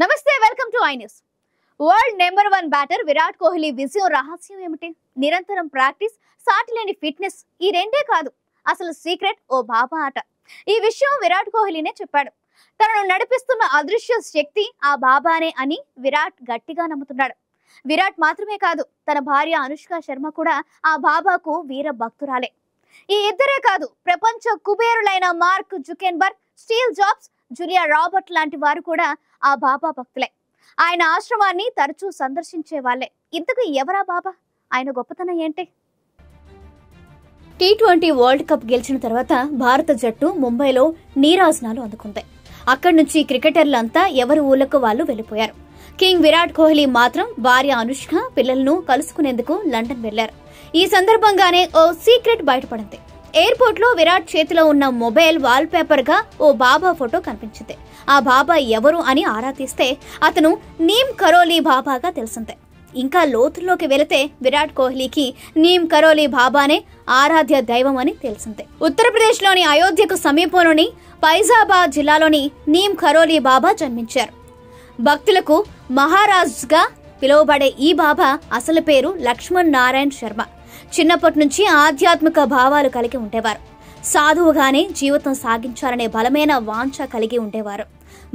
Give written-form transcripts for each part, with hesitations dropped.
నమస్తే, welcome to I news. World number 1 batter Virat Kohli విజయం రహస్యం ఏమిటి? నిరంతరం ప్రాక్టీస్, సాటిలేని ఫిట్నెస్. ఈ రెండే కాదు, అసలు సీక్రెట్ ఓ బాబా ఆట. ఈ విషయం విరాట్ కోహ్లీనే చెప్పాడు. తనను నడిపిస్తున్న అదృశ్య శక్తి ఆ బాబానే అని విరాట్ గట్టిగా నమ్ముతున్నాడు. విరాట్ మాత్రమే కాదు, తన భార్య అనుష్క శర్మ కూడా ఆ బాబాకు వీర భక్తురాలే. ఈ ఇద్దరే కాదు, ప్రపంచ కుబేరులైన Mark Zuckerberg, Steve Jobs, Julia Robert లాంటి వారు కూడా ఆ బాబా భక్తులే. ఆయన ఆశ్రమాన్ని తరచూ సందర్శించే వాళ్లే. ఇంతకు ఎవరా బాబా? ఆయన గొప్పతనం ఏంటి? T20 వరల్డ్ కప్ గెలిచిన తర్వాత భారత జట్టు ముంబైలో నీరాజనాలు అందుకుంది. అక్కడి నుంచి క్రికెటర్లంతా ఎవరి ఊళ్ళకు వాళ్ళు వెళ్లిపోయారు. కింగ్ విరాట్ కోహ్లీ మాత్రం భార్య అనుష్క, పిల్లలను కలుసుకునేందుకు లండన్ వెళ్లారు. ఈ సందర్భంగానే ఓ సీక్రెట్ బయటపడింది. ఎయిర్పోర్ట్ లో విరాట్ చేతిలో ఉన్న మొబైల్ వాల్ పేపర్ గా ఓ బాబా ఫోటో కనిపించింది. ఆ బాబా ఎవరు అని ఆరా తీస్తే అతను నీమ్ కరోలి బాబాగా తెలిసిందే. ఇంకా లోతుల్లోకి వెళితే విరాట్ కోహ్లీకి నీమ్ కరోలి బాబానే ఆరాధ్య దైవం అని తెలిసిందే. ఉత్తరప్రదేశ్ లోని అయోధ్యకు సమీపంలోని ఫైజాబాద్ జిల్లాలోని నీమ్ కరోలి బాబా జన్మించారు. భక్తులకు మహారాజ్ గా పిలువబడే ఈ బాబా అసలు పేరు లక్ష్మణ్ నారాయణ్ శర్మ. చిన్నప్పటి నుంచి ఆధ్యాత్మిక భావాలు కలిగి ఉండేవారు. సాధువుగానే జీవితం సాగించాలనే బలమైన వాంఛ కలిగి ఉండేవారు.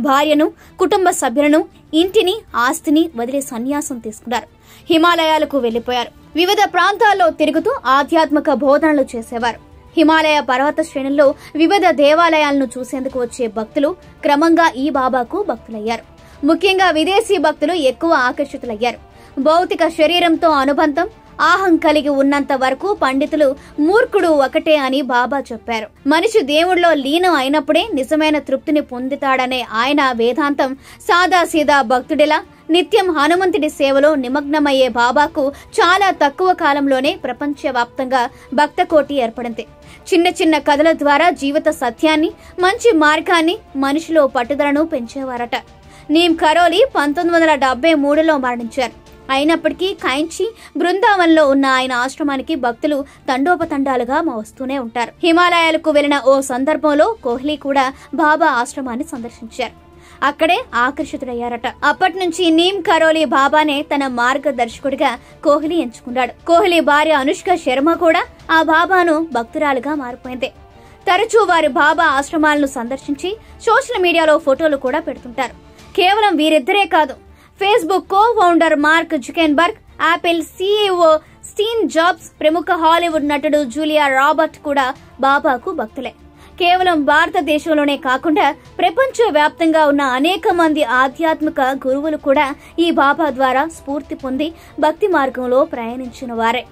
భార్యను, కుటుంబ సభ్యులను, ఇంటిని, ఆస్తిని వదిలే సన్యాసం తీసుకున్నారు. హిమాలయాలకు వెళ్లిపోయారు. వివిధ ప్రాంతాల్లో తిరుగుతూ ఆధ్యాత్మిక బోధనలు చేసేవారు. హిమాలయ పర్వత శ్రేణుల్లో వివిధ దేవాలయాలను చూసేందుకు వచ్చే భక్తులు క్రమంగా ఈ బాబాకు భక్తులయ్యారు. ముఖ్యంగా విదేశీ భక్తులు ఎక్కువ ఆకర్షితులయ్యారు. భౌతిక శరీరంతో అనుబంధం, ఆహం కలిగి ఉన్నంత వరకు పండితులు మూర్ఖుడు ఒకటే అని బాబా చెప్పారు. మనిషి దేవుడిలో లీనం అయినప్పుడే నిజమైన తృప్తిని పొందుతాడనే ఆయన వేదాంతం సాదాసీదా భక్తుడిలా నిత్యం హనుమంతుడి సేవలో నిమగ్నమయ్యే బాబాకు చాలా తక్కువ కాలంలోనే ప్రపంచవ్యాప్తంగా భక్తకోటి ఏర్పడింది. చిన్న చిన్న కథల ద్వారా జీవిత సత్యాన్ని, మంచి మార్గాన్ని, మనిషిలో పట్టుదలను పెంచేవారట. నీమ్ కరోలి 1973లో మరణించారు. అయినప్పటికీ కైంచి, బృందావన్లో ఉన్న ఆయన ఆశ్రమానికి భక్తులు తండోపతండాలుగా వస్తూనే ఉంటారు. హిమాలయాలకు వెళ్లిన ఓ సందర్భంలో కోహ్లీ కూడా బాబా ఆశ్రమాన్ని సందర్శించారు. అక్కడే ఆకర్షితుడయ్యారట. అప్పటి నుంచి నీమ్ కరోలి బాబానే తన మార్గదర్శకుడిగా కోహ్లీ ఎంచుకున్నాడు. కోహ్లీ భార్య అనుష్క శర్మ కూడా ఆ బాబాను భక్తురాలుగా మారిపోయింది. తరచూ వారి బాబా ఆశ్రమాలను సందర్శించి సోషల్ మీడియాలో ఫోటోలు కూడా పెడుతుంటారు. కేవలం వీరిద్దరే కాదు, Facebook co founder mark Zuckerberg, Apple CEO Steve jobs, ప్రముఖ హాలీవుడ్ నటుడు జూలియా రాబర్ట్ కూడా బాబాకు భక్తులే. కేవలం భారతదేశంలోనే కాకుండా ప్రపంచ వ్యాప్తంగా ఉన్న అనేక మంది ఆధ్యాత్మిక గురువులు కూడా ఈ బాబా ద్వారా స్ఫూర్తి పొంది భక్తి మార్గంలో ప్రయాణించిన వారే.